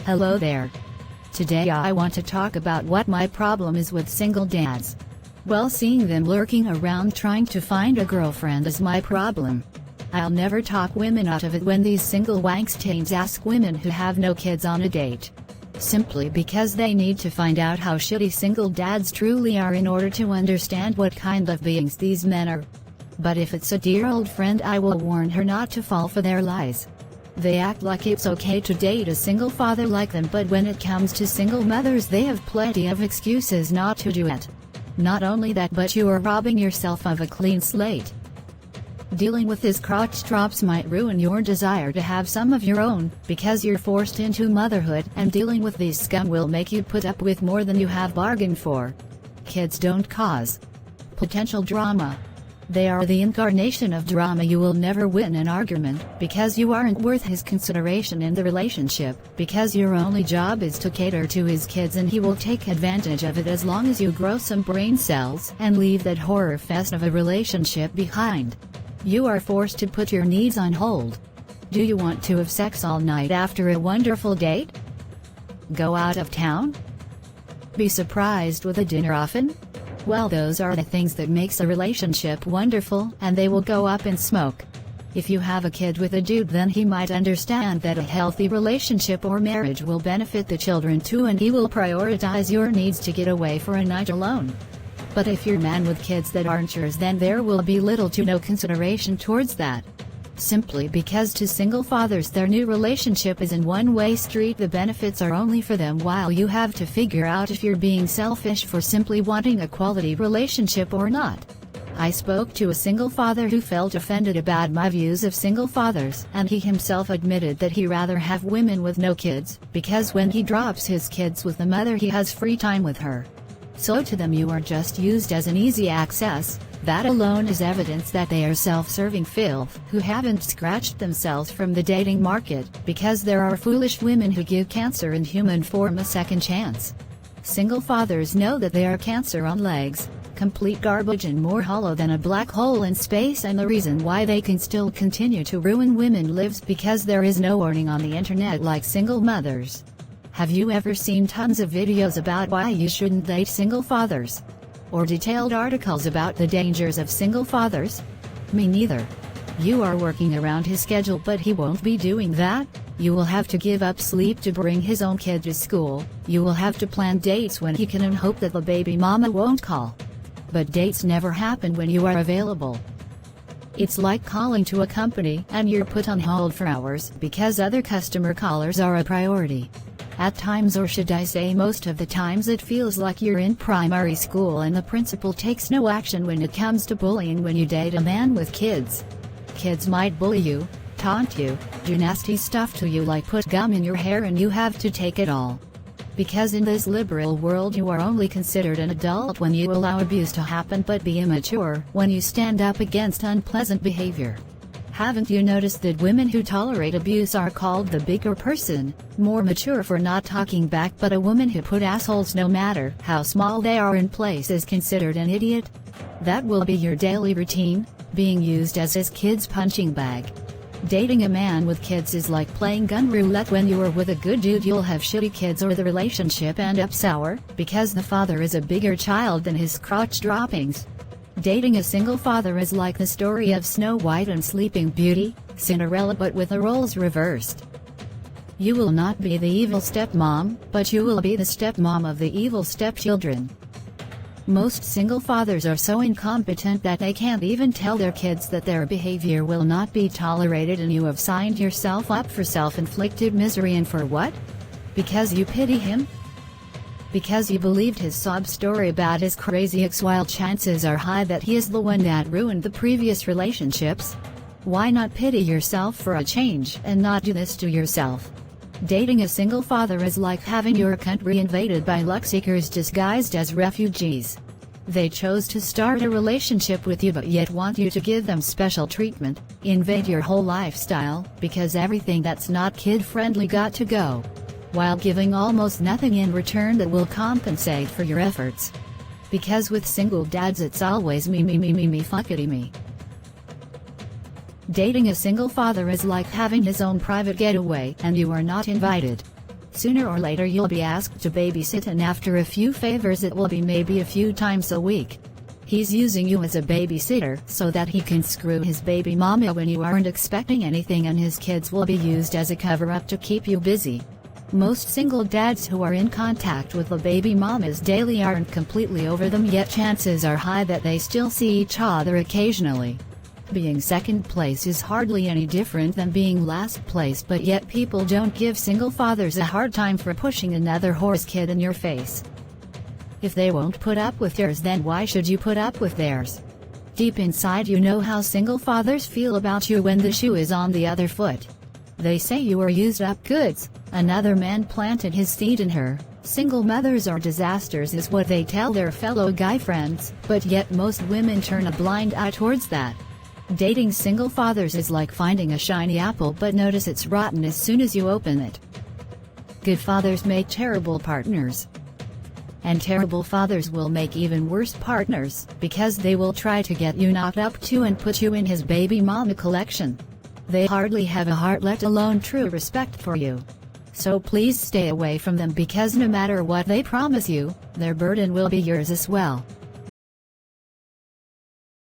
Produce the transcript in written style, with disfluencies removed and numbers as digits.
Hello there. Today I want to talk about what my problem is with single dads. Well, seeing them lurking around trying to find a girlfriend is my problem. I'll never talk women out of it when these single wankstains ask women who have no kids on a date. Simply because they need to find out how shitty single dads truly are in order to understand what kind of beings these men are. But if it's a dear old friend, I will warn her not to fall for their lies. They act like it's okay to date a single father like them, but when it comes to single mothers they have plenty of excuses not to do it. Not only that, but you are robbing yourself of a clean slate. Dealing with his crotch drops might ruin your desire to have some of your own, because you're forced into motherhood, and dealing with these scum will make you put up with more than you have bargained for. Kids don't cause potential drama. They are the incarnation of drama. You will never win an argument, because you aren't worth his consideration in the relationship, because your only job is to cater to his kids, and he will take advantage of it as long as you grow some brain cells and leave that horror fest of a relationship behind. You are forced to put your needs on hold. Do you want to have sex all night after a wonderful date? Go out of town? Be surprised with a dinner often? Well, those are the things that makes a relationship wonderful, and they will go up in smoke. If you have a kid with a dude, then he might understand that a healthy relationship or marriage will benefit the children too, and he will prioritize your needs to get away for a night alone. But if you're a man with kids that aren't yours, then there will be little to no consideration towards that. Simply because to single fathers their new relationship is a one-way street. The benefits are only for them, while you have to figure out if you're being selfish for simply wanting a quality relationship or not. I spoke to a single father who felt offended about my views of single fathers, and he himself admitted that he rather have women with no kids, because when he drops his kids with the mother he has free time with her. So to them you are just used as an easy access. That alone is evidence that they are self-serving filth, who haven't scratched themselves from the dating market, because there are foolish women who give cancer in human form a second chance. Single fathers know that they are cancer on legs, complete garbage and more hollow than a black hole in space, and the reason why they can still continue to ruin women's lives because there is no warning on the internet like single mothers. Have you ever seen tons of videos about why you shouldn't date single fathers? Or detailed articles about the dangers of single fathers? Me neither. You are working around his schedule, but he won't be doing that. You will have to give up sleep to bring his own kid to school. You will have to plan dates when he can and hope that the baby mama won't call. But dates never happen when you are available. It's like calling to a company and you're put on hold for hours because other customer callers are a priority. At times, or should I say most of the times, it feels like you're in primary school and the principal takes no action when it comes to bullying when you date a man with kids. Kids might bully you, taunt you, do nasty stuff to you like put gum in your hair, and you have to take it all. Because in this liberal world you are only considered an adult when you allow abuse to happen, but be immature when you stand up against unpleasant behavior. Haven't you noticed that women who tolerate abuse are called the bigger person, more mature for not talking back, but a woman who put assholes no matter how small they are in place is considered an idiot? That will be your daily routine, being used as his kid's punching bag. Dating a man with kids is like playing gun roulette. When you are with a good dude you'll have shitty kids, or the relationship end up sour, because the father is a bigger child than his crotch droppings. Dating a single father is like the story of Snow White and Sleeping Beauty, Cinderella, but with the roles reversed. You will not be the evil stepmom, but you will be the stepmom of the evil stepchildren. Most single fathers are so incompetent that they can't even tell their kids that their behavior will not be tolerated, and you have signed yourself up for self-inflicted misery. And for what? Because you pity him? Because you believed his sob story about his crazy ex, while chances are high that he is the one that ruined the previous relationships? Why not pity yourself for a change and not do this to yourself? Dating a single father is like having your country invaded by luck seekers disguised as refugees. They chose to start a relationship with you but yet want you to give them special treatment, invade your whole lifestyle, because everything that's not kid-friendly got to go, while giving almost nothing in return that will compensate for your efforts. Because with single dads it's always me, fuckity me. Dating a single father is like having his own private getaway and you are not invited. Sooner or later you'll be asked to babysit, and after a few favors it will be maybe a few times a week. He's using you as a babysitter so that he can screw his baby mama when you aren't expecting anything, and his kids will be used as a cover-up to keep you busy. Most single dads who are in contact with the baby mamas daily aren't completely over them, yet chances are high that they still see each other occasionally. Being second place is hardly any different than being last place, but yet people don't give single fathers a hard time for pushing another horse kid in your face. If they won't put up with yours, then why should you put up with theirs? Deep inside you know how single fathers feel about you when the shoe is on the other foot. They say you are used up goods, another man planted his seed in her, single mothers are disasters is what they tell their fellow guy friends, but yet most women turn a blind eye towards that. Dating single fathers is like finding a shiny apple but notice it's rotten as soon as you open it. Good fathers make terrible partners. And terrible fathers will make even worse partners, because they will try to get you knocked up too and put you in his baby mama collection. They hardly have a heart, let alone true respect for you. So please stay away from them, because no matter what they promise you, their burden will be yours as well.